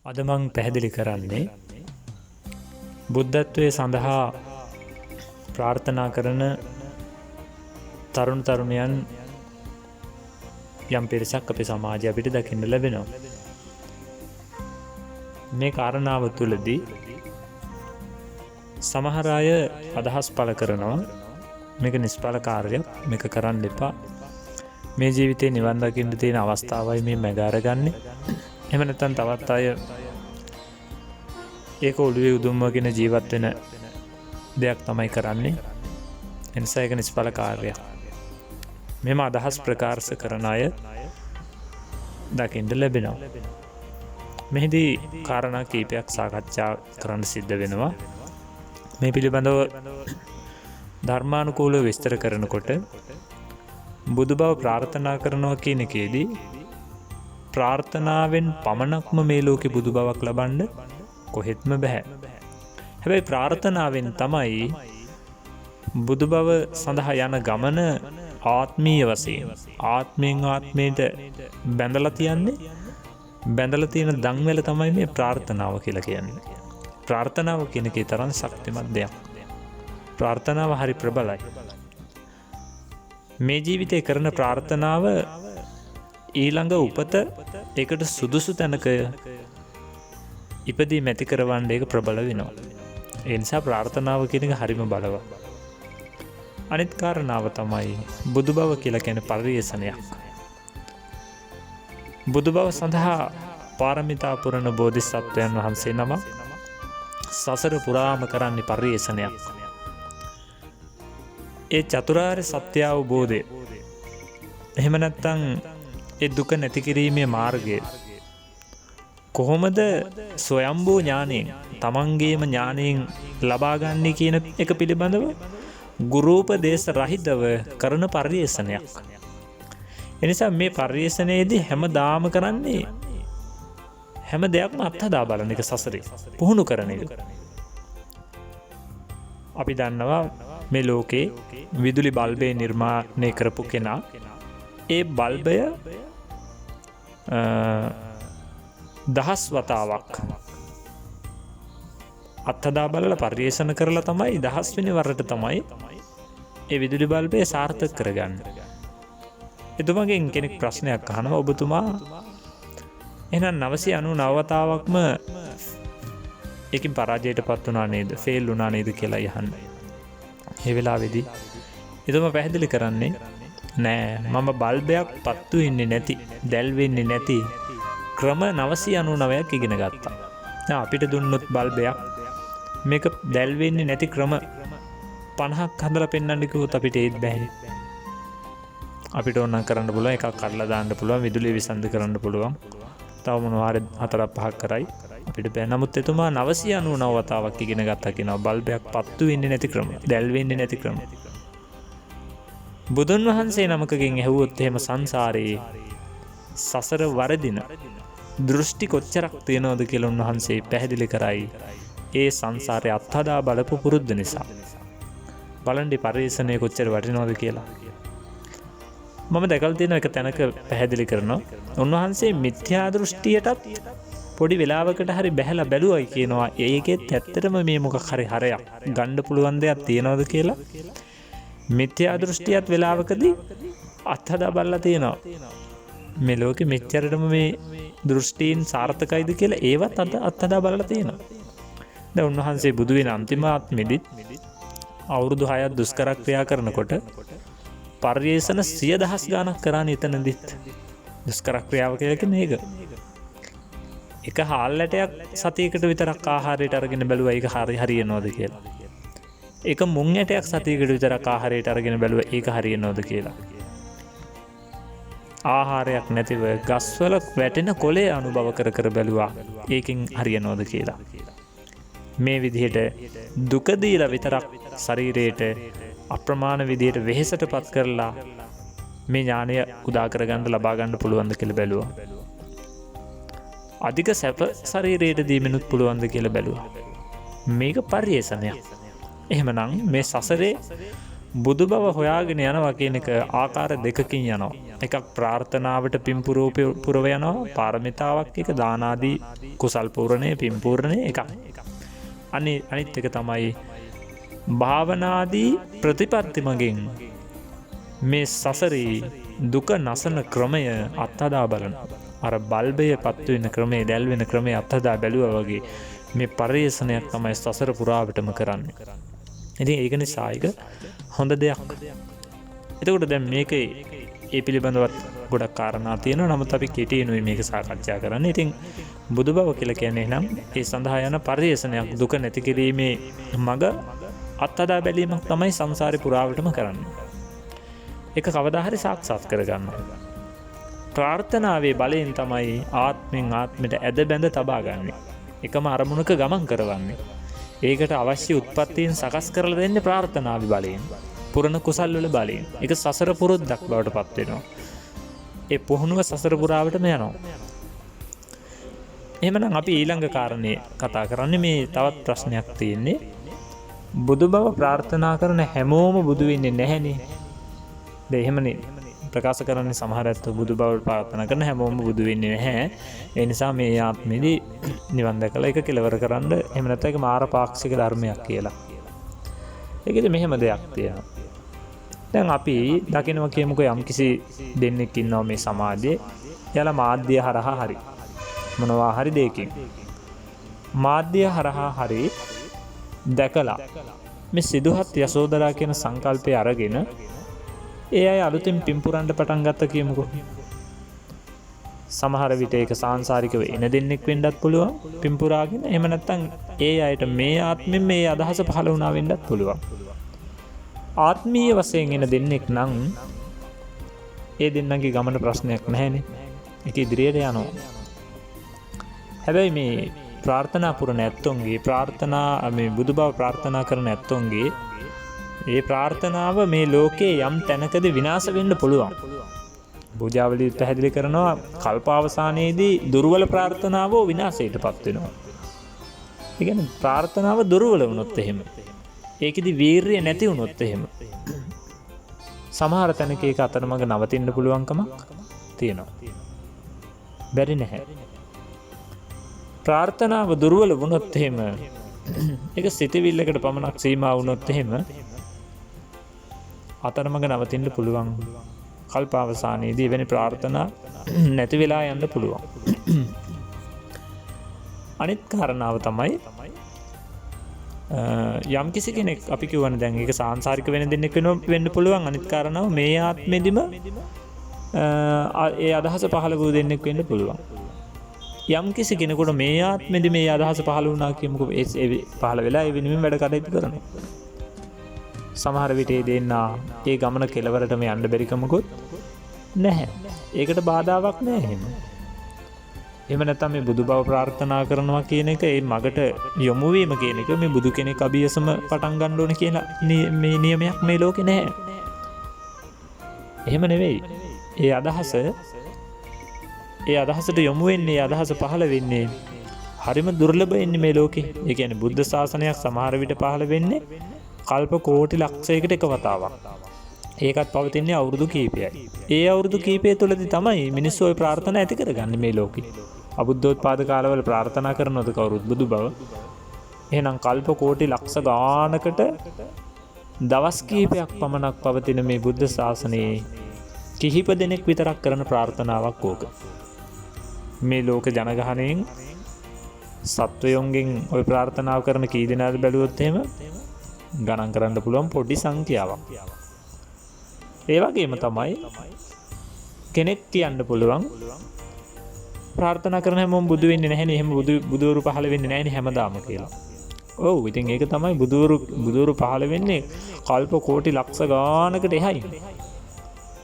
අද මං පැහැදිලි කරන්නේ බුද්ධත්වයේ සඳහා ප්‍රාර්ථනා කරන තරුණ තරුණියන් යම් පිරිසක් අපේ සමාජය අපිට දකින්න ලැබෙනවා. මේ කාරණාව තුළදී සමහර අය අදහස් පළ කරනවා මේක නිෂ්ඵල කාර්යයක්, මේක කරන්න එපා, මේ ජීවිතේ නිවන් දකින්න තියෙන අවස්ථාවයි මේ මැග අරගන්නේ. එහෙම නැත්නම් තවත් අය ඒක ඔළුවේ උදුම්මගෙන ජීවත් වෙන දෙයක් තමයි කරන්නේ. එනිසා ඒක නිෂ්ඵල කාර්යයක්. මෙම අදහස් ප්‍රකාශ කරන අය දකින්න ලැබෙනවා. මෙහිදී කාරණා කීපයක් සාකච්ඡා කරන්න සිද්ධ වෙනවා. මේ පිළිබඳව ධර්මානුකූලව විස්තර කරනකොට බුදු බව ප්‍රාර්ථනා කරනවා කියන එකේදී ප්‍රාර්ථනාවෙන් පමණක්ම මේ ලෝකෙ බුදු බවක් ලබන්න කොහෙත්ම බෑ. හැබැයි ප්‍රාර්ථනාවෙන් තමයි බුදු බව සඳහා යන ගමන ආත්මීය වශයෙන් ආත්මයෙන් ආත්මයට බැඳලා තියන්නේ. බැඳලා තියෙන දන්වැල තමයි මේ ප්‍රාර්ථනාව කියලා කියන්නේ. ප්‍රාර්ථනාව කියන එකේ තරම් ශක්තිමත් දෙයක්. ප්‍රාර්ථනාව හරි ප්‍රබලයි. මේ ජීවිතේ කරන ප්‍රාර්ථනාව ඊළඟ උපත ඒකට සුදුසු තැනක ඉපදී මැති කරවන්න ඒක ප්‍රබල වෙනවා. ඒ නිසා ප්‍රාර්ථනාව කියන එක හරිම බලවත්. අනිත් කාරණාව තමයි බුදු බව කියලා කියන්නේ පරිේශනයක්. බුදු බව සඳහා පාරමිතා පුරන බෝධිසත්වයන් වහන්සේ නම සසර පුරාම කරන්නේ පරිේශනයක්. ඒ චතුරාර්ය සත්‍ය අවබෝධය, එහෙම නැත්නම් ඒ දුක නැති කිරීමේ මාර්ගය කොහොමද ස්වයම්බෝ ඥාණයෙන්, තමන්ගේම ඥාණයෙන් ලබාගන්නේ කියන එක පිළිබඳව ගුරුපදේශ රහිතව කරන පරිේශනයක්. එනිසා මේ පරිේශනයේදී හැමදාම කරන්නේ හැම දෙයක්ම අත්හදා බලන එක, සසරේ පුහුණු කරන එක. අපි දන්නවා මේ ලෝකේ විදුලි බල්බය නිර්මාණය කරපු කෙනා ඒ බල්බය දහස් වතාවක් අත්හදා බලලා පරිේශන කරලා තමයි දහස් වෙනි වරට තමයි ඒ විදුලි බල්බය සාර්ථක කරගන්න. එතුමගෙන් කෙනෙක් ප්‍රශ්නයක් අහනවා, ඔබතුමා එහෙනම් 999 වතාවක්ම ඒකින් පරාජයට පත් වුණා නේද, ෆේල් වුණා නේද කියලා යහන්නේ. ඒ වෙලාවේදී එතුමා පැහැදිලි කරන්නේ නෑ, මම බල්බයක් පත්තු වෙන්නේ නැති, දැල් වෙන්නේ නැති ක්‍රම 999ක් ඉගෙන ගත්තා. අපිට දුන්නොත් බල්බයක් මේක දැල් වෙන්නේ නැති ක්‍රම 50ක් හදලා පෙන්වන්න කිව්වොත් අපිට ඒත් බැහැ. අපිට ඕන කරන්න පුළුවන්, එකක් කඩලා දාන්න පුළුවන්, විදුලිය විසන්ධි කරන්න පුළුවන්, තව මොනවා හරි 4-5ක් කරයි අපිට බෑ. නමුත් එතුමා 999 වතාවක් ඉගෙන ගත්තා කියනවා බල්බයක් පත්තු වෙන්නේ නැති ක්‍රම, දැල් වෙන්නේ නැති ක්‍රම. බුදුන් වහන්සේ නමකගෙන් ඇහුවොත් එහෙම සංසාරේ සසර වරදින දෘෂ්ටි කොච්චරක් තියෙනවද කියලා උන්වහන්සේ පැහැදිලි කරයි. ඒ සංසාරේ අත්හදා බලපු පුරුද්ද නිසා. බලන්න පරිේශනය කොච්චර වටිනවද කියලා. මම දැකලා තියෙන එක තැනක පැහැදිලි කරනවා. උන්වහන්සේ මිත්‍යා දෘෂ්ටියටත් පොඩි වෙලාවකට හරි බැහැලා බැලුවයි කියනවා. ඒකෙත් ඇත්තටම මේ මොකක් හරි හරයක් ගන්න පුළුවන් දෙයක් තියෙනවද කියලා. මිත්‍යා දෘෂ්ටියත් වෙලාවකදී අත්හදා බලලා තියෙනවා. මේ ලෝකෙ මෙච්චරටම මේ දෘෂ්ටීන් සාර්ථකයිද කියලා ඒවත් අත්හදා බලලා තියෙනවා. දැන් උන්වහන්සේ බුදු වෙන අන්තිම ආත්මෙදිත් අවුරුදු 6ක් දුෂ්කර ක්‍රියා කරනකොට පරිේශන 100,000 ගණක් කරානේ එතනදිත්. දුෂ්කර ක්‍රියාව කියලා කියන්නේ ඒක. එක හාල් ඇටයක් සතියකට විතරක් ආහාරයට අරගෙන බැලුවා ඒක හරියනවද කියලා. එක මුං ඇටයක් සතියකට විතරක් ආහාරයට අරගෙන බැලුවා ඒක හරියනවද කියලා. ආහාරයක් නැතිව ගස්වල වැටෙන කොළේ අනුභව කර කර බැලුවා ඒකෙන් හරියනවද කියලා. මේ විදිහට දුක දීලා විතරක් ශරීරයට අප්‍රමාණ විදිහට වෙහෙසට පත් කරලා මේ ඥානය උදා කරගන්න ලබා ගන්න පුළුවන්ද කියලා බැලුවා. අධික සැප ශරීරයට දීමනුත් පුළුවන්ද කියලා බැලුවා. මේක පරිේශනයක්. එහෙමනම් මේ සසරේ බුදු බව හොයාගෙන යනවා කියන එක ආකාර දෙකකින් යනවා. එකක් ප්‍රාර්ථනාවට පින්පුරෝ පුරව යනවා පාරමිතාවක් එක දානාදී කුසල් පූරණය පින්පූර්ණය එකක්. අනිත් එක තමයි භාවනාදී ප්‍රතිපත්ති මගින් මේ සසරේ දුක නසන ක්‍රමය අත්හදා බලන. අර බල්බය පත්වෙන ක්‍රමේ දැල්වෙන ක්‍රමේ අත්හදා බැලුව වගේ මේ පර්යේෂණයක් තමයි සසර පුරාවටම කරන්නේ. ඉතින් ඒක නිසා ඒක හොඳ දෙයක්. එතකොට දැන් මේකේ ඒ පිළිබඳවත් ගොඩක් කාරණා තියෙනවා. නමුත් අපි කෙටියෙන්ුයි මේක සාකච්ඡා කරන්නේ. ඉතින් බුදු බව කියලා කියන්නේ නම් ඒ සඳහා යන පර්යේෂණයක් දුක නැති කිරීමේ මඟ අත්හදා බැලීමක් තමයි සංසාරේ පුරාවටම කරන්නේ. ඒක කවදා හරි සාක්ෂාත් කරගන්න. ප්‍රාර්ථනාවේ බලයෙන් තමයි ආත්මෙන් ආත්මයට ඇද බැඳ තබා ගන්න. එකම අරමුණක ගමන් කරවන්නේ. ඒකට අවශ්‍ය උත්පත්තීන් සකස් කරලා දෙන්නේ ප්‍රාර්ථනාවේ බලයෙන්. පුරණ කුසල් වල බලයෙන්. ඒක සසර පුරුද්දක් බවට පත් වෙනවා. ඒ පුහුණුව සසර පුරාවටම යනවා. එහෙමනම් අපි ඊළඟ කාරණේ කතා කරන්නේ මේ තවත් ප්‍රශ්නයක් තියෙන්නේ. බුදු බව ප්‍රාර්ථනා කරන හැමෝම බුදු වෙන්නේ නැහැනේ. එහෙමනේ ප්‍රකාශ කරන්නේ සමහර අය බුදු බව ප්‍රාර්ථනා කරන හැමෝම බුදු වෙන්නේ නැහැ. ඒ නිසා මේ ආත්මෙදී නිවන් දැකලා ඒක කෙලවර කරන්න එහෙම නැත්නම් ඒක මාරපාක්ෂික ධර්මයක් කියලා. ඒකෙදි මෙහෙම දෙයක් තියෙනවා. දැන් අපි දකිනවා කියමුකෝ යම්කිසි දෙන්නෙක් ඉන්නවා මේ සමාජයේ. එයාලා මාධ්‍ය හරහා හරි මොනවා හරි දෙයකින් මාධ්‍ය හරහා හරි දැකලා මේ සිදුහත් යසෝදරා කියන සංකල්පය අරගෙන ඒ අය අලුතින් පින්පුරන්න පටන් ගත්ත කියමුකෝ. සමහර විට ඒක සාංශාරිකව එන දෙන්නෙක් වෙන්නත් පුළුවන් පින්පුරාගෙන. එහෙම නැත්නම් ඒ අයට මේ ආත්මෙන් මේ අදහස පහළ වුණා වෙන්නත් පුළුවන්. ආත්මීය වශයෙන් එන දෙන්නෙක් නම් ඒ දෙන්නගේ ගමන ප්‍රශ්නයක් නැහැනේ. ඒක ඉදිරියට යනවා. හැබැයි මේ ප්‍රාර්ථනා පුරන ඇත්තොන්ගේ ප්‍රාර්ථනා මේ බුදු බව ප්‍රාර්ථනා කරන ඇත්තොන්ගේ ඒ ප්‍රාර්ථනාව මේ ලෝකේ යම් තැනකද විනාශ වෙන්න පුළුවන්. පූජාවලිය පැහැදිලි කරනවා කල්පාවසානයේදී දුර්වල ප්‍රාර්ථනාව විනාශයටපත් වෙනවා. ඒ කියන්නේ ප්‍රාර්ථනාව දුර්වල වුණොත් එහෙම ඒකෙදි වීරිය නැති වුණොත් එහෙම සමහර තැනක ඒක අතරමඟ නවතින්න පුළුවන්කමක් තියෙනවා. බැරි නැහැ. ප්‍රාර්ථනාව දුර්වල වුණොත් එහෙම ඒක සිතවිල්ලකට පමණක් සීමා වුණොත් එහෙම අතරමඟ නවතින්න පුළුවන්. කල්පාවසානයේදී එවැනි ප්‍රාර්ථනා නැති වෙලා යන්න පුළුවන්. අනිත් කාරණාව තමයි යම් කිසි කෙනෙක් අපි කියවන දැන් ඒක සාංශාරික වෙන දෙන්නෙක් වෙන්න පුළුවන්. අනිත් කාරණාව මේ ආත්මෙදිම ඒ අදහස පහළ වූ දෙන්නෙක් වෙන්න පුළුවන්. යම් කිසි කෙනෙකුට මේ ආත්මෙදි මේ අදහස පහළ වුණා කියමුකෝ. ඒ පහළ වෙලා ඒ වෙනුවෙන් වැඩ කටයුතු කරනවා. සමහර විට ඒ දෙන්නා ඒ ගමන කෙලවරටම යන්න බැරිකමකුත් නැහැ. ඒකට බාධාවක් නැහැ. එහෙම නැත්නම් මේ බුදු බව ප්‍රාර්ථනා කරනවා කියන එක ඒ මගට යොමු වීම කියන එක මේ බුදු කෙනෙක් අභියසම පටන් ගන්න ඕනේ කියලා මේ නියමයක් මේ ලෝකේ නැහැ. එහෙම නෙවෙයි. ඒ අදහසට යොමු වෙන්නේ අදහස පහළ වෙන්නේ හරිම දුර්ලභ වෙන්නේ මේ ලෝකේ. ඒ කියන්නේ බුද්ධ ශාසනයක් සමහර විට පහළ වෙන්නේ කල්ප කෝටි ලක්ෂයකට එක වතාවක්. ඒකත් පවතින්නේ අවුරුදු කීපයයි. ඒ අවුරුදු කීපය තුළදී තමයි මිනිස්සු ওই ප්‍රාර්ථනා ඇති කරගන්නේ මේ ලෝකේ. අබුද්ධෝත්පාද කාලවල ප්‍රාර්ථනා කරනවද කවුරුත් බුදු බව? එහෙනම් කල්ප කෝටි ලක්ෂ ගානකට දවස් කීපයක් පමණක් පවතින මේ බුද්ධ ශාසනයේ කිහිප දෙනෙක් විතරක් කරන ප්‍රාර්ථනාවක් ඕක. මේ ලෝක ජනගහණයෙන් සත්වයොන්ගෙන් ওই ප්‍රාර්ථනාව කරන කී දෙනාද බැලුවොත් එහෙම ගණන් කරන්න පුළුවන් පොඩි සංඛ්‍යාවක්. ඒ වගේම තමයි කෙනෙක් කියන්න පුළුවන් ප්‍රාර්ථනා කරන හැමෝම බුදු වෙන්නේ නැහැනේ. එහෙම බුදුවරු පහළ වෙන්නේ නැහැනේ හැමදාම කියලා. ඔව් ඉතින් ඒක තමයි බුදුවරු පහළ වෙන්නේ කල්ප කෝටි ලක්ෂ ගානකට එහායි.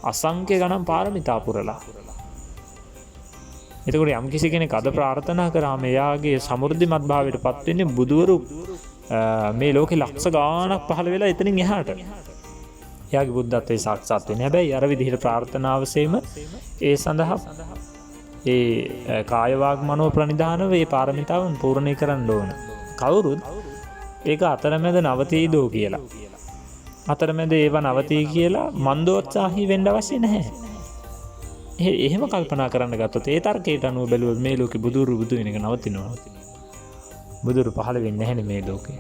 අසංඛ්‍ය ගණන් පාරමිතා පුරලා. එතකොට යම් කිසි කෙනෙක් අද ප්‍රාර්ථනා කරාම එයාගේ සමෘද්ධිමත් භාවයට පත් වෙන්නේ බුදුවරු මේ ලෝකේ ලක්ෂ ගානක් පහළ වෙලා එතනින් එහාට. එයාගේ බුද්ධත්වයේ සාක්ෂාත් වෙන්නේ. හැබැයි අර විදිහට ප්‍රාර්ථනාවසෙම ඒ සඳහා ඒ කාය වාග් මනෝ ප්‍රනිධානව ඒ පාරමිතාවන් පූර්ණේ කරන්න ඕන. කවුරුත් ඒක අතරමැද නවතීදෝ කියලා. අතරමැද ඒව නවතී කියලා මන්දෝත්සාහී වෙන්න අවශ්‍ය නැහැ. එහෙම කල්පනා කරන්න ගත්තොත් ඒ තර්කයට අනුව බැලුවොත් මේ ලෝකේ බුදුරු බුදු වෙන එක නවතිනවා. බුදුරු පහළ වෙන්නේ නැහැනේ මේ ලෝකේ.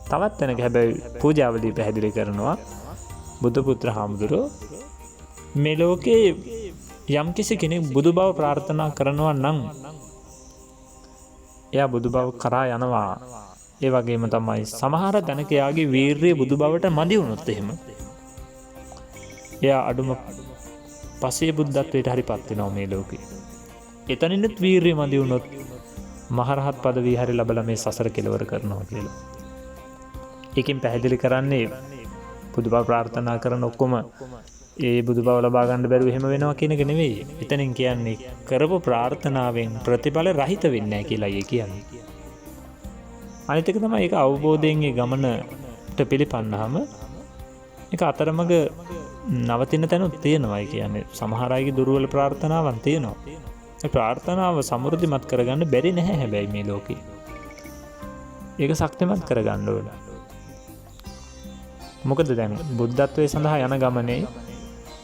තවත් තැනක හැබැයි පූජාවලිය පැහැදිලි කරනවා බුදු පුත්‍ර හාමුදුරුවෝ මේ ලෝකේ යම්කිසි කෙනෙක් බුදු බව ප්‍රාර්ථනා කරනවා නම් එයා බුදු බව කරා යනවා. ඒ වගේම තමයි සමහර තැනක එයාගේ වීරිය බුදු බවට මදි වුණොත් එහෙම එයා අඩුම පසේ බුද්ධත්වයට හරිපත් වෙනවා මේ ලෝකේ. එතනිනුත් වීරිය මදි වුණොත් මහරහත් පදවිය හරි ලැබලා මේ සසර කෙලවර කරනවා කියලා. ඒකෙන් පැහැදිලි කරන්නේ බුදු බව ප්‍රාර්ථනා කරන ඔක්කොම ඒ බුදු බව ලබා ගන්න බැරුව එහෙම වෙනවා කියන එක නෙවෙයි. එතනින් කියන්නේ කරපු ප්‍රාර්ථනාවෙන් ප්‍රතිඵල රහිත වෙන්නේ නැහැ කියලා ඒ කියන්නේ. අනිත් එක තමයි ඒක අවබෝධයෙන් ඒ ගමනට පිළිපන්නාම ඒක අතරමඟ නවතින තැනුත් තියෙනවා. ඒ කියන්නේ සමහර අයගේ දුර්වල ප්‍රාර්ථනාවන් තියෙනවා. ඒ ප්‍රාර්ථනාව සමෘද්ධිමත් කරගන්න බැරි නැහැ හැබැයි මේ ලෝකේ. ඒක ශක්තිමත් කරගන්න ඕන. මොකද දැන් බුද්ධත්වයේ සඳහා යන ගමනේ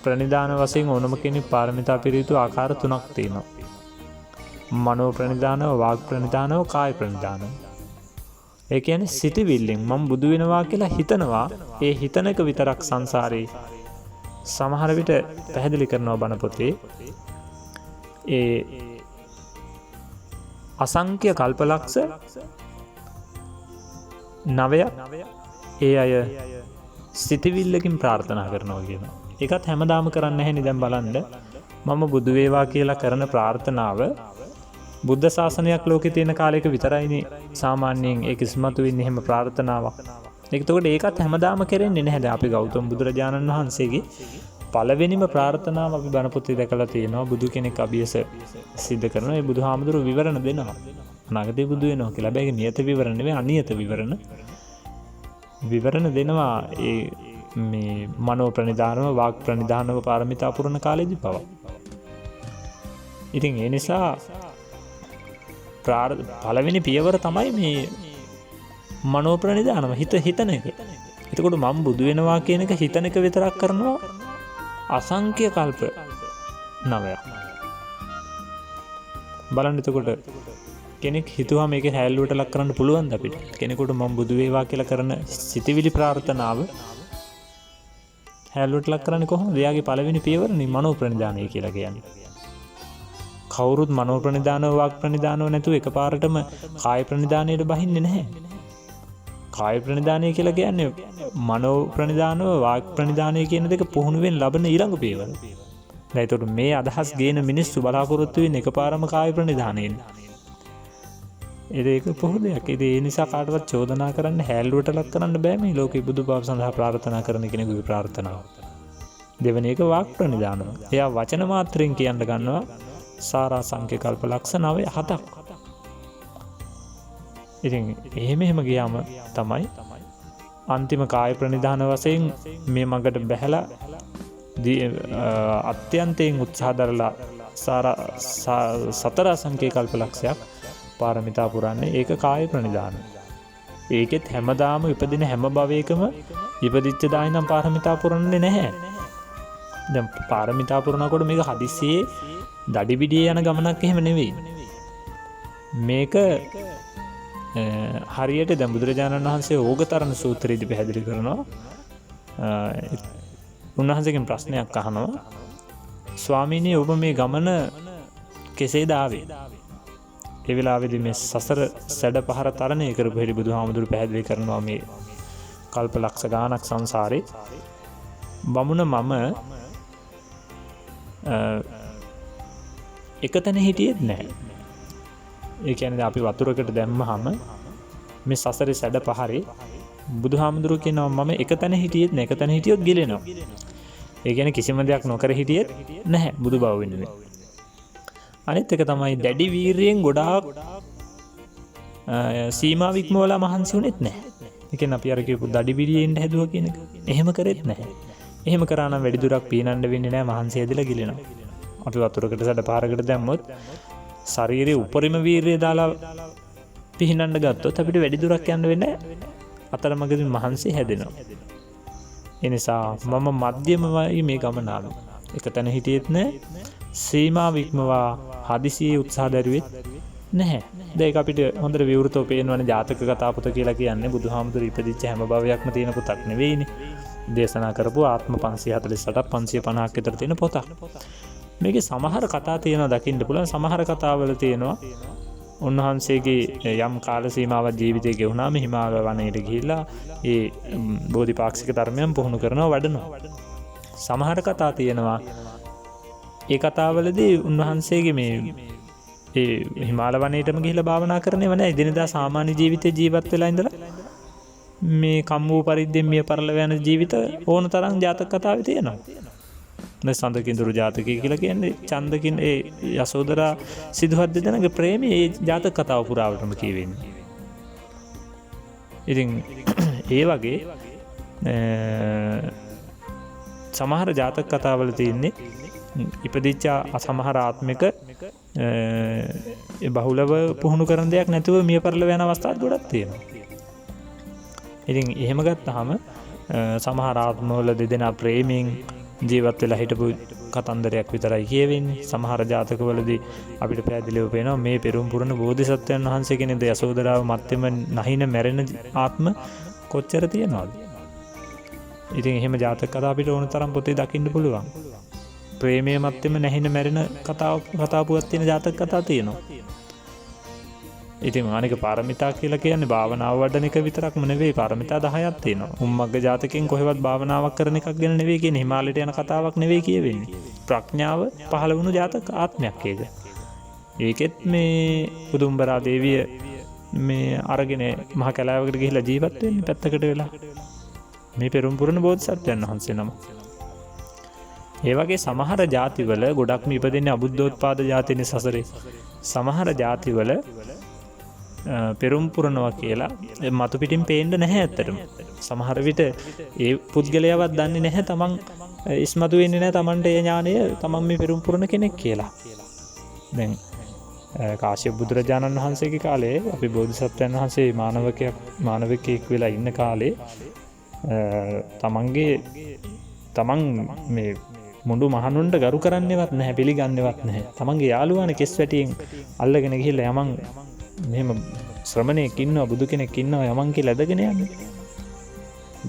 ප්‍රනිධාන වශයෙන් ඕනම කෙනෙක් පාරමිතා පිරිතු ආකාර 3ක් තියෙනවා. මනෝ ප්‍රනිධානව, වාග් ප්‍රනිධානව, කාය ප්‍රනිධානව. ඒ කියන්නේ සිතවිල්ලෙන් මම බුදු වෙනවා කියලා හිතනවා. ඒ හිතන එක විතරක් සංසාරේ සමහර විට පැහැදිලි කරනවා බණ පොතේ. ඒ අසංඛ්‍ය කල්පලක්ෂ 9ක් ඒ අය සිතවිල්ලකින් ප්‍රාර්ථනා කරනවා කියනවා. ඒකත් හැමදාම කරන්නේ නැහෙනි. දැන් බලන්න මම බුදු වේවා කියලා කරන ප්‍රාර්ථනාව බුද්ධ ශාසනයක් ලෝකේ තියෙන කාලයක විතරයිනේ සාමාන්‍යයෙන් ඒක ඉස්මතු වෙන්නේ එහෙම ප්‍රාර්ථනාවක්. ඒකට ඒකත් හැමදාම කරන්නේ නැහැ. දැන් අපි ගෞතම බුදුරජාණන් වහන්සේගේ පළවෙනිම ප්‍රාර්ථනාව අපි බණ පොතේ දැකලා තියෙනවා. බුදු කෙනෙක් අභියස සිද්ධ කරනවා. ඒ බුදුහාමුදුරුවෝ විවරණ දෙනවා. අනාගතේ බුදු වෙනවා කියලා. හැබැයි නියත විවරණ නෙවෙයි අනියත විවරණ. විවරණ දෙනවා ඒ මේ මනෝ ප්‍රනිධානව, වාග් ප්‍රනිධානව පාරමිතා පුරන කාලෙදී පවා. ඉතින් ඒ නිසා පළවෙනි පියවර තමයි මේ මනෝ ප්‍රනිධානව, හිතන එක. එතකොට මම බුදු වෙනවා කියන එක හිතන එක විතරක් කරනවා අසංඛ්‍ය කල්ප 9ක්. බලන්න එතකොට කෙනෙක් හිතුවා මේක හැල්ලුවට ලක් කරන්න පුළුවන්ද අපිට? කෙනෙකුට මම බුදු වේවා කියලා කරන සිතවිලි ප්‍රාර්ථනාව හැල්ලුවට ලක් කරන්නේ කොහොමද? එයාගේ පළවෙනි පියවරනේ මනෝ ප්‍රනිධානය කියලා කියන්නේ. කවුරුත් මනෝ ප්‍රනිධානව, වාග් ප්‍රනිධානව නැතුව එකපාරටම කාය ප්‍රනිධානයට බහින්නේ නැහැ. කාය ප්‍රනිධානය කියලා කියන්නේ මනෝ ප්‍රනිධානව, වාග් ප්‍රනිධානය කියන දෙක පුහුණුවෙන් ලබන ඊළඟ පියවර. දැන් ඒතකොට මේ අදහස් ගේන මිනිස්සු බලාපොරොත්තු වෙන්නේ එකපාරම කාය ප්‍රනිධානයෙන්. ඒක පොහොදයක්. ඒ නිසා කාටවත් චෝදනා කරන්න, හැල්ලුවට ලක් කරන්න බෑ මේ ලෝකේ බුදු බව සඳහා ප්‍රාර්ථනා කරන කෙනෙකුගේ ප්‍රාර්ථනාව. දෙවෙනි එක වාග් ප්‍රනිධානව. එයා වචන මාත්‍රෙන් කියන්න ගන්නවා සාරා සංඛ්‍ය කල්පලක්ෂ 7ක්. ඉතින් එහෙම ගියාම තමයි අන්තිම කාය ප්‍රනිධාන වශයෙන් මේ මඟට බැහැලා අත්‍යන්තයෙන් උත්සාහ දරලා සතර සංඛ්‍ය කල්පලක්ෂයක් පාරමිතා පුරන්නේ. ඒක කාය ප්‍රනිධාන. ඒකෙත් හැමදාම ඉපදින හැම භවයකම ඉපදිච්ච දායි නම් පාරමිතා පුරන්නේ නැහැ. දැන් පාරමිතා පුරනකොට මේක හදිස්සියේ දඩිබිඩිය යන ගමනක් එහෙම නෙවෙයි. මේක හරියට දැන් බුදුරජාණන් වහන්සේ ඕගතරණ සූත්‍රයේදී පැහැදිලි කරනවා. උන්වහන්සේගෙන් ප්‍රශ්නයක් අහනවා, ස්වාමීනි ඔබ මේ ගමන කෙසේද ආවේ? ඒ වෙලාවේදී මේ සසර සැඩ පහර තරණය කරපු හැටි බුදුහාමුදුරු පැහැදිලි කරනවා. මේ කල්පලක්ෂ ගානක් සංසාරේ බමුණ මම එකතැන හිටියෙත් නැහැ. ඒ කියන්නේ අපි වතුරකට දැම්මහම මේ සසරේ සැඩ පහරේ බුදුහාමුදුරුවෝ කියනවා මම එකතැන හිටියෙත් නැහැ. එකතැන හිටියොත් ගිලෙනවා. ඒ කියන්නේ කිසිම දෙයක් නොකර හිටියෙත් නැහැ බුදු බව වෙනුවෙන්. අනිත් එක තමයි දැඩි වීරියෙන් ගොඩාක් සීමා වික්මවලා මහන්සි වුණෙත් නැහැ. ඒ කියන්නේ අපි අර කියපු දැඩි වීරියෙන් හැදුවා කියන එක. එහෙම කරෙත් නැහැ. එහෙම කරා නම් වැඩි දුරක් පීනන්න වෙන්නේ නැහැ. මහන්සි ඇදලා ගිලෙනවා. අපි වතුරකට සැඩ පාරකට දැම්මොත් ශරීරයේ උපරිම වීරිය දාලා පිහිනන්න ගත්තොත් අපිට වැඩි දුරක් යන්න වෙන්නේ නැහැ. අතරමඟදී මහන්සි හැදෙනවා. ඒ නිසා මම මධ්‍යමයි මේ ගමන ආවේ. එක තැන හිටියෙත් නැහැ. සීමාව ඉක්මවා හදිසියේ උත්සාහ දරුවෙත් නැහැ. දැන් ඒක අපිට හොඳට විවෘතව පේනවනේ ජාතක කතා පොත කියලා කියන්නේ බුදුහාමුදුරු ඉපදිච්ච හැම භවයක්ම තියෙන පොතක් නෙවෙයිනේ. දේශනා කරපු ආත්ම 548ක් 550ක් විතර තියෙන පොතක්. මේකේ සමහර කතා තියෙනවා දකින්න පුළුවන්. සමහර කතාවල තියෙනවා උන්වහන්සේගේ යම් කාල සීමාවක් ජීවිතේ ගෙවුනාම හිමාල වනයේට ගිහිල්ලා ඒ බෝධිපාක්ෂික ධර්මයන් පුහුණු කරනවා වඩනවා. සමහර කතා තියෙනවා ඒ කතාවලදී උන්වහන්සේගේ මේ ඒ හිමාල වනයේටම ගිහිල්ලා භාවනා කරන්නේව නැහැ. එදිනෙදා සාමාන්‍ය ජීවිතේ ජීවත් වෙලා ඉඳලා මේ කම්මූ පරිද්දෙන් මිය පරලව යන ජීවිත ඕන තරම් ජාතක කතාවේ තියෙනවා. සඳකිඳුරු ජාතකය කියලා කියන්නේ චන්දකින් ඒ යසෝදරා සිදුහත් දෙදෙනාගේ ප්‍රේමය ඒ ජාතක කතාව පුරාවටම කියවෙන්නේ. ඉතින් ඒ වගේ සමහර ජාතක කතාවල තියෙන්නේ ඉපදිච්ච සමහර ආත්මික බහුලව පුහුණු කරන දෙයක් නැතුව මිය පරලව යන අවස්ථාත් ගොඩක් තියෙනවා. ඉතින් එහෙම ගත්තාම සමහර ආත්මවල දෙදෙනා ප්‍රේමයෙන් ජීවත් වෙලා හිටපු කතන්දරයක් විතරයි කියවෙන්නේ. සමහර ජාතකවලදී අපිට පැහැදිලිව පේනවා මේ පෙරම් පුරන බෝධිසත්වයන් වහන්සේ කෙනෙක්ද යසෝදරාව මැත්තේම නැහින මැරෙන ආත්ම කොච්චර තියෙනවද? ඉතින් එහෙම ජාතක කතා අපිට ඕන තරම් පොතේ දකින්න පුළුවන්. ප්‍රේමයේ මැත්තේම නැහින මැරෙන කතා පුවත් තියෙන ජාතක කතා තියෙනවා. ඉතින් අනික පාරමිතා කියලා කියන්නේ භාවනාව වඩන එක විතරක්ම නෙවෙයි. පාරමිතා 10ක් තියෙනවා. උම්මග්ග ජාතකයෙන් කොහෙවත් භාවනාවක් කරන එකක් ගැන නෙවෙයි කියන්නේ. හිමාලයට යන කතාවක් නෙවෙයි කියවෙන්නේ. ප්‍රඥාව පහළ වුණු ජාතක ආත්මයක් ඒක. ඒකෙත් මේ උදුම්බරා දේවිය මේ අරගෙන මහ කැලෑවකට ගිහිල්ලා ජීවත් වෙන්නේ පැත්තකට වෙලා. මේ පෙරම් පුරන බෝධිසත්වයන් වහන්සේ නම. ඒ වගේ සමහර ජාතිවල ගොඩක්ම ඉපදෙන්නේ අබුද්ධෝත්පාද ජාතිනේ සසරේ. සමහර ජාතිවල පෙරුම් පුරනවා කියලා මතු පිටින් පේන්න නැහැ ඇත්තටම. සමහර විට ඒ පුද්ගලයාවත් දන්නේ නැහැ තමන් ඉස්මතු වෙන්නේ නැහැ තමන්ට ඒ ඥානය තමන් මේ පෙරුම් පුරන කෙනෙක් කියලා. දැන් කාශ්‍යප බුදුරජාණන් වහන්සේගේ කාලේ අපි බෝධිසත්වයන් වහන්සේ මානවකයෙක් වෙලා ඉන්න කාලේ තමන් මේ මුඩු මහනුන්ට ගරු කරන්නේවත් නැහැ, පිළිගන්නේවත් නැහැ. තමන්ගේ යාළුවානේ කෙස් වැටියෙන් අල්ලගෙන ගිහිල්ලා යමන් මෙහෙම ශ්‍රමණයෙක් ඉන්නවා, බුදු කෙනෙක් ඉන්නවා යමන් කියලා ඇදගෙන යන්නේ.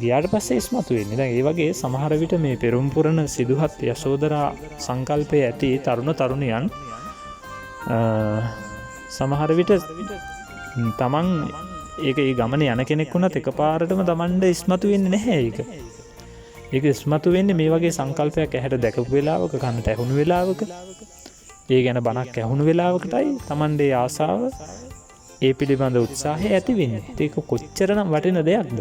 ගියාට පස්සේ ඉස්මතු වෙන්නේ. දැන් ඒ වගේ සමහර විට මේ පෙරම් පුරන සිදුහත් යශෝදරා සංකල්පයේ ඇති තරුණ තරුණියන් සමහර විට තමන් ඒක ඒ ගමනේ යන කෙනෙක් වුණත් එකපාරටම තමන්ට ඉස්මතු වෙන්නේ නැහැ ඒක. ඒක ඉස්මතු වෙන්නේ මේ වගේ සංකල්පයක් ඇහැට දැකපු වෙලාවක, කනට ඇහුණු වෙලාවක, ඒ ගැන බණක් ඇහුණු වෙලාවකටයි තමන්ගේ ආසාව ඒ පිළිබඳ උත්සාහය ඇති වෙන්නේ. ඒක කොච්චරනම් වටින දෙයක්ද?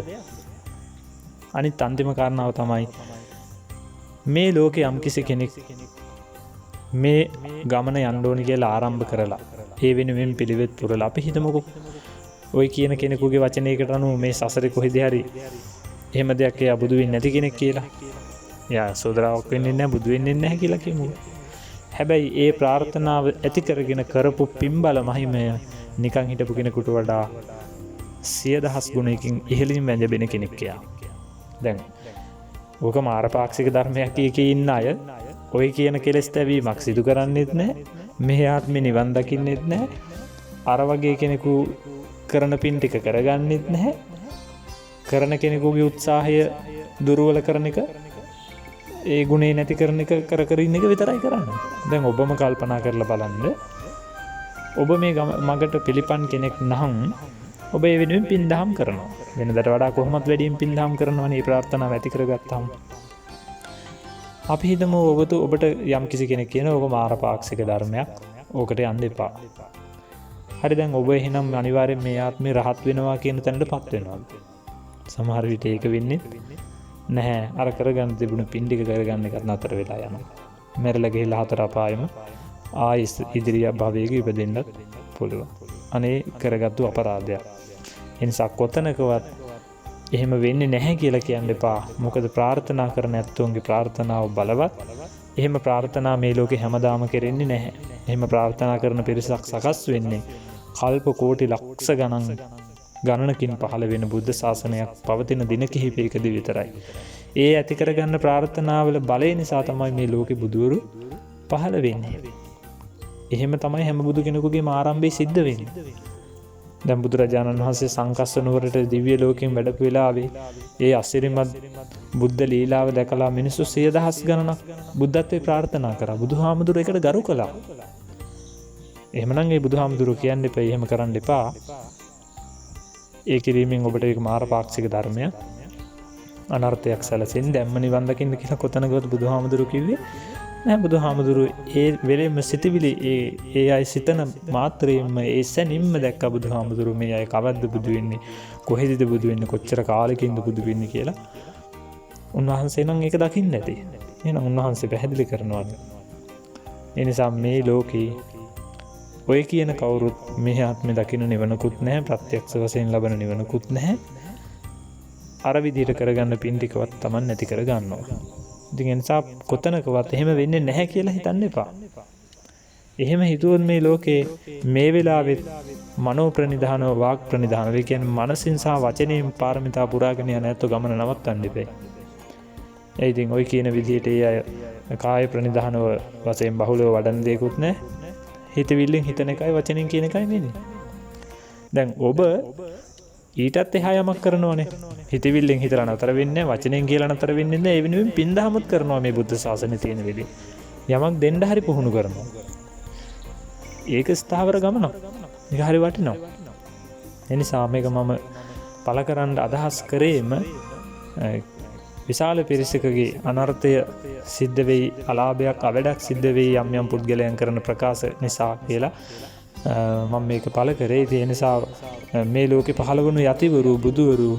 අනිත් අන්තිම කාරණාව තමයි මේ ලෝකේ යම්කිසි කෙනෙක් මේ ගමන යන්න ඕනි කියලා ආරම්භ කරලා ඒ වෙනුවෙන් පිළිවෙත් පුරලා අපි හිතමුකෝ ඔය කියන කෙනෙකුගේ වචනයකට අනුව මේ සසරේ කොහෙද හරි එහෙම දෙයක් එයා බුදු වෙන්නේ නැති කෙනෙක් කියලා. එයා සෝදරාවක් වෙන්නේ නැහැ, බුදු වෙන්නේ නැහැ කියලා කියමුකෝ. හැබැයි ඒ ප්‍රාර්ථනාව ඇති කරගෙන කරපු පින්බල මහිමය නිකන් හිටපු කෙනෙකුට වඩා 100,000 ගුණයකින් ඉහළින් වැඳෙන කෙනෙක් එයා. දැන් ඕක මාරපාක්ෂික ධර්මයක් කී ඉන්න අය ඔය කියන කෙලෙස් තැවීමක් සිදු කරන්නේත් නැහැ, මෙහි ආත්මේ නිවන් දකින්නෙත් නැහැ, අර වගේ කෙනෙකු කරන පින් ටික කරගන්නෙත් නැහැ, කරන කෙනෙකුගේ උත්සාහය දුර්වල කරන එක, ඒ ගුණේ නැති කරන එක කර ඉන්න එක විතරයි කරන්නේ. දැන් ඔබම කල්පනා කරලා බලන්න, ඔබ මේ මගට පිළිපන් කෙනෙක් නම් ඔබ ඒ වෙනුවෙන් පින් දහම් කරනවා. වෙනදට වඩා කොහොමත් වැඩියෙන් පින් දහම් කරනවනේ මේ ප්‍රාර්ථනාව ඇති කරගත්තාම. අපි හිතමු ඔබට යම් කිසි කෙනෙක් කියන ඕක මාරපාක්ෂික ධර්මයක්, ඕකට යන්න එපා. හරි, දැන් ඔබ එහෙනම් අනිවාර්යෙන් මේ ආත්මේ රහත් වෙනවා කියන තැනටපත් වෙනවා. සමහර විට ඒක වෙන්නේ නැහැ. අර කරගන්න තිබුණ පින් ටික කරගන්න එකත් නතර වෙලා යනවා. මැරලා ගිහලා හතර අපායෙම ආයෙත් ඉදිරිය භවයක ඉපදෙන්නත් පුළුවන්. අනේ කරගත්තු අපරාධයක්. ඒ නිසා කොතනකවත් එහෙම වෙන්නේ නැහැ කියලා කියන්න එපා. මොකද ප්‍රාර්ථනා කරන ඇත්තොන්ගේ ප්‍රාර්ථනාව බලවත්. එහෙම ප්‍රාර්ථනා මේ ලෝකේ හැමදාම කෙරෙන්නේ නැහැ. එහෙම ප්‍රාර්ථනා කරන පිරිසක් සකස් වෙන්නේ කල්ප කෝටි ලක්ෂ ගණනකින් පහළ වෙන බුද්ධ ශාසනයක් පවතින දින කිහිපයකදී විතරයි. ඒ ඇති කරගන්න ප්‍රාර්ථනාවල බලය නිසා තමයි මේ ලෝකෙ බුදුවරු පහළ වෙන්නේ. එහෙම තමයි හැම බුදු කෙනෙකුගේ ආරම්භය සිද්ධ වෙන්නේ. දැන් බුදුරජාණන් වහන්සේ සංකස්ස නුවරට දිව්‍ය ලෝකයෙන් වැඩපු වෙලාවේ ඒ අසිරිමත් බුද්ධ ලීලාව දැකලා මිනිස්සු 100,000 ගණනක් බුද්ධත්වේ ප්‍රාර්ථනා කරා. බුදුහාමුදුරුවෝ ඒකට ගරු කළා. එහෙමනම් ඒ බුදුහාමුදුරුවෝ කියන්න එපා, එහෙම කරන්න එපා. ඒ කිරීමෙන් ඔබට ඒක මාර පාක්ෂික ධර්මයක්, අනර්ථයක් සැලසෙන්නේ. දැම්ම නිවන් දකින්න කියලා කොතනකවත් බුදුහාමුදුරුවෝ කිව්වේ නෑ. බුදුහාමුදුරුවෝ ඒ වෙලෙම සිතවිලි ඒ අය සිතන මාත්‍රයෙන්ම ඒ සැනින්ම දැක්ක බුදුහාමුදුරුවෝ මේ අය කවද්ද බුදු වෙන්නේ, කොහෙදද බුදු වෙන්නේ, කොච්චර කාලෙකින්ද බුදු වෙන්නේ කියලා. උන්වහන්සේ නම් ඒක දකින්න ඇති. එහෙනම් උන්වහන්සේ පැහැදිලි කරනවා. ඒ නිසා මේ ලෝකේ ඔය කියන කවුරුත් මේ ආත්මේ දකින්න නිවනකුත් නැහැ, ප්‍රත්‍යක්ෂ වශයෙන් ලබන නිවනකුත් නැහැ. අර විදිහට කරගන්න පින් ටිකවත් Taman නැති කර ගන්නවා. ඉතින් ඒ නිසා කොතනකවත් එහෙම වෙන්නේ නැහැ කියලා හිතන්න එපා. එහෙම හිතුවොත් මේ ලෝකේ මේ වෙලාවෙත් මනෝ ප්‍රනිධානව, වාග් ප්‍රනිධානව, ඒ කියන්නේ මනසින් සහ වචනයෙන් පාරමිතා පුරාගෙන යන ඇත්ත ගමන නවත්තන්න එපා. ඒ ඉතින් ඔය කියන විදිහට ඒ අය කාය ප්‍රනිධානව වශයෙන් බහුලව වඩන දෙයක්වත් නැහැ. හිතවිල්ලෙන් හිතන එකයි වචනෙන් කියන එකයි වෙන්නේ. දැන් ඔබ ඊටත් එහා යමක් කරනවනේ. හිතවිල්ලෙන් හිතලා නතර වෙන්නේ නැහැ, වචනෙන් කියලා නතර වෙන්නේ නැහැ. ඒ වෙනුවෙන් පින් දහමත් කරනවා මේ බුද්ධ ශාසනයේ තියෙන වෙලේ. යමක් දෙන්න හරි පුහුණු කරනවා. ඒක ස්ථාවර ගමනක්. ඒක හරි වටිනවා. ඒ නිසා මේක මම පළ කරන්න අදහස් කරේම විශාල පිරිසකගේ අනර්ථය සිද්ධ වෙයි, අලාභයක් අවඩක් සිද්ධ වෙයි යම් යම් පුද්ගලයන් කරන ප්‍රකාශ නිසා කියලා මම මේක පළ කරේ. ඒ නිසා මේ ලෝකේ පහළ වුණු යතිවරු, බුදුවරු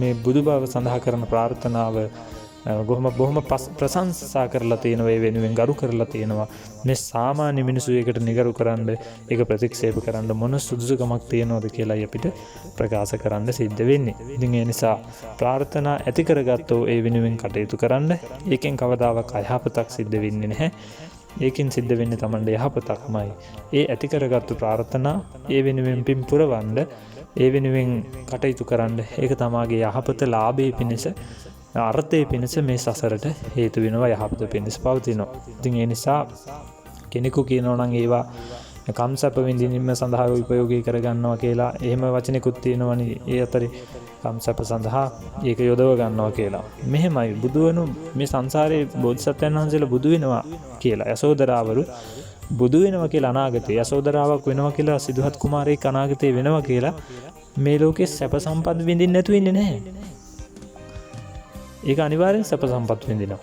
මේ බුදු බව සඳහා කරන ප්‍රාර්ථනාව බොහොම ප්‍රශංසා කරලා තියෙනවා, ඒ වෙනුවෙන් ගරු කරලා තියෙනවා. මේ සාමාන්‍ය මිනිස්සු ඒකට නිගරු කරන්න, ඒක ප්‍රතික්ෂේප කරන්න මොන සුදුසුකමක් තියෙනවද කියලා අපිට ප්‍රකාශ කරන්න සිද්ධ වෙන්නේ. ඉතින් ඒ නිසා ප්‍රාර්ථනා ඇති කරගත්තෝ ඒ වෙනුවෙන් කටයුතු කරන්න. ඒකෙන් කවදාවත් අයහපතක් සිද්ධ වෙන්නේ නැහැ. ඒකින් සිද්ධ වෙන්නේ Tamande යහපතක්මයි. ඒ ඇති කරගත්තු ප්‍රාර්ථනා ඒ වෙනුවෙන් පින් පුරවන්න, ඒ වෙනුවෙන් කටයුතු කරන්න. ඒක තමාගේ යහපත ලාභයේ පිණිස, අර්ථයේ පිණිස මේ සසරට හේතු වෙනවා, යහපත පිණිස පවතිනවා. ඉතින් ඒ නිසා කෙනෙකු කියනවා නම් ඒවා කම්සප විඳින්ම සඳහා උපයෝගී කරගන්නවා කියලා, එහෙම වචනෙකුත් තියෙනවනේ. ඒ අතරේ කම්සප සඳහා ඒක යොදව ගන්නවා කියලා. මෙහෙමයි බුදුවණු මේ සංසාරේ බෝධිසත්වයන් වහන්සේලා බුදු වෙනවා කියලා, යසෝදරාවරු බුදු වෙනවා කියලා, අනාගතේ යසෝදරාවක් වෙනවා කියලා, සිදුහත් කුමාරයෙක් අනාගතේ වෙනවා කියලා මේ ලෝකේ සැප සම්පත් විඳින්න නැතු වෙන්නේ නැහැ. ඒක අනිවාර්යෙන් සැප සම්පත් විඳිනවා.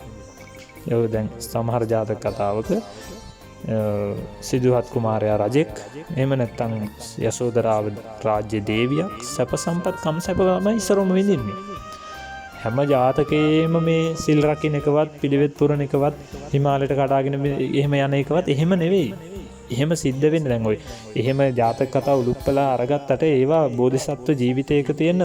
ඒක දැන් සමහර ජාතක කතාවක සිදුහත් කුමාරයා රජෙක්, එහෙම නැත්නම් යසෝදරාව රාජ්‍ය දේවියක් සැප සම්පත් කම් සැපම ඉස්සරම විඳින්නේ. හැම ජාතකයේම මේ සිල් රකින්න එකවත්, පිළිවෙත් පුරන එකවත්, හිමාලයට කඩාගෙන එහෙම යන එකවත් එහෙම නෙවෙයි. එහෙම සිද්ධ වෙන්නේ දැන් ඔය එහෙම ජාතක කතා උලුප්පලා අරගත්තට ඒවා බෝධිසත්ව ජීවිතයක තියෙන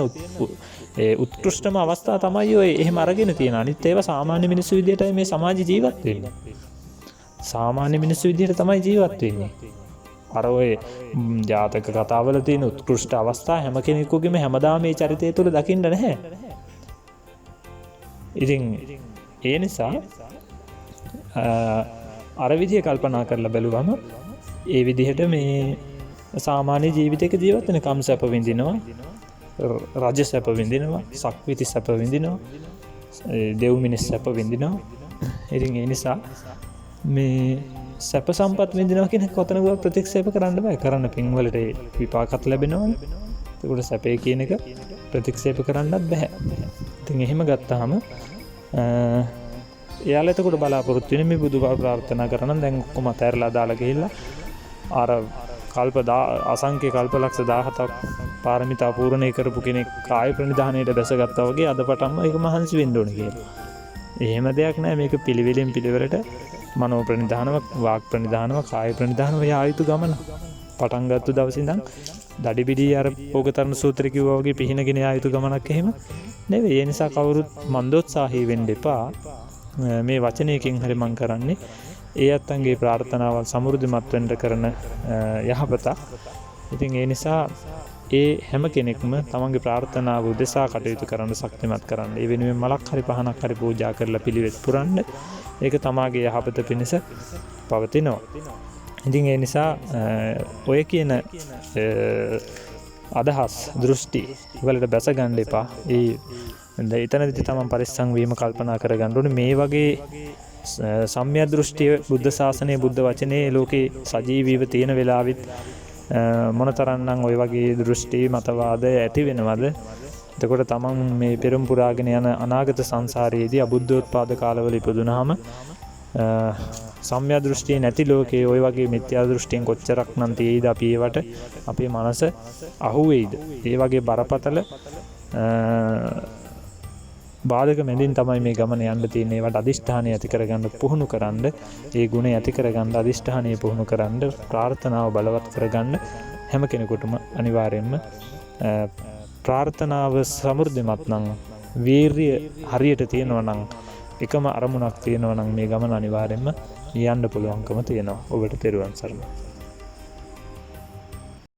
උත්කෘෂ්ඨම අවස්ථා තමයි ඔය එහෙම අරගෙන තියෙන. අනිත් ඒවා සාමාන්‍ය මිනිස්සු විදිහටයි මේ සමාජ ජීවත් වෙන්නේ. සාමාන්‍ය මිනිස්සු විදිහට තමයි ජීවත් වෙන්නේ. අර ඔය ජාතක කතාවල තියෙන උත්කෘෂ්ඨ අවස්ථා හැම කෙනෙකුගේම හැමදාම මේ චරිතය තුළ දකින්න නැහැ. ඉතින් ඒ නිසා අර විදිහ කල්පනා කරලා බැලුවම ඒ විදිහට මේ සාමාන්‍ය ජීවිතයක ජීවත් වෙන කම් සැප විඳිනවා, රජ සැප විඳිනවා, සක්විති සැප විඳිනවා, දෙව් මිනිස් සැප විඳිනවා. ඉතින් ඒ නිසා මේ සැප සම්පත් විඳිනවා කියන කොතනකවත් ප්‍රතික්ෂේප කරන්න බෑ. කරන්න පින් වලට විපාකත් ලැබෙනවනේ. ඒකට සැපේ කියන එක ප්‍රතික්ෂේප කරන්නත් බෑ. ඉතින් එහෙම ගත්තාම එයාලා එතකොට බලාපොරොත්තු වෙන මේ බුදු බව ප්‍රාර්ථනා කරනවා. දැන් ඔක්කොම අතහැරලා දාලා ගිහිල්ලා අර කල්ප අසංඛ්‍ය කල්පලක්ෂ 17ක් පාරමිතා පූර්ණේ කරපු කෙනෙක් කාය ප්‍රනිධානයට බැසගත්තා වගේ අද පටන්ම ඒක මහන්සි වෙන්න ඕනේ කියලා. එහෙම දෙයක් නෑ. මේක පිළිවෙලින් පිළිවෙලට මනෝ ප්‍රනිධානව, වාග් ප්‍රනිධානව, කාය ප්‍රනිධානව යා යුතු ගමන. පටන් ගත්ත දවසේ ඉඳන් දඩිබිඩි අර පොගතරණ සූත්‍රය කිව්වා වගේ පිහිනගෙන යා යුතු ගමනක් එහෙම නෙවෙයි. ඒ නිසා කවුරුත් මන්දෝත්සාහී වෙන්න එපා. මේ වචනයකින් හරි මං කරන්නේ ඒ අත්තන්ගේ ප්‍රාර්ථනාවල් සමෘද්ධිමත් වෙන්න කරන යහපත. ඉතින් ඒ නිසා ඒ හැම කෙනෙක්ම තමන්ගේ ප්‍රාර්ථනාව උදෙසා කටයුතු කරන්න ශක්තිමත් කරන්න. ඒ වෙනුවෙන් මලක් හරි පහනක් හරි පූජා කරලා පිළිවෙත් පුරන්න. ඒක තමාගේ යහපත පිණිස පවතිනවා. ඉතින් ඒ නිසා ඔය කියන අදහස් දෘෂ්ටි වලට බැස ගන්න එපා. එතනදි තමන් පරිස්සම් වීම කල්පනා කරගන්න ඕනේ. මේ වගේ සම්‍යක් දෘෂ්ටිය බුද්ධ ශාසනයේ බුද්ධ වචනේ ලෝකේ සජීවීව තියෙන වෙලාවෙත් මොනතරම්නම් ওই වගේ දෘෂ්ටි මතවාද ඇති වෙනවද? එතකොට තමන් මේ පෙරම් පුරාගෙන යන අනාගත සංසාරයේදී අබුද්ධෝත්පාද කාලවල ඉපදුනහම සම්‍යක් දෘෂ්ටිය නැති ලෝකයේ ওই වගේ මිත්‍යා දෘෂ්ටියෙන් කොච්චරක් නම් තියෙයිද අපි ඒවට අපේ මනස අහුවෙයිද? ඒ වගේ බරපතල බාධක මැදින් තමයි මේ ගමන යන්න තියෙන්නේ. ඒවට අදිෂ්ඨානය ඇති කරගන්න පුහුණු කරන්න, ඒ ගුණය ඇති කරගන්න අදිෂ්ඨානය පුහුණු කරන්න, ප්‍රාර්ථනාව බලවත් කරගන්න හැම කෙනෙකුටම අනිවාර්යෙන්ම ප්‍රාර්ථනාව සමෘද්ධිමත් නම්, වීරිය හරියට තියෙනවා නම්, එකම අරමුණක් තියෙනවා නම් මේ ගමන අනිවාර්යෙන්ම යන්න පුළුවන්කම තියෙනවා. ඔබට තෙරුවන් සරණයි.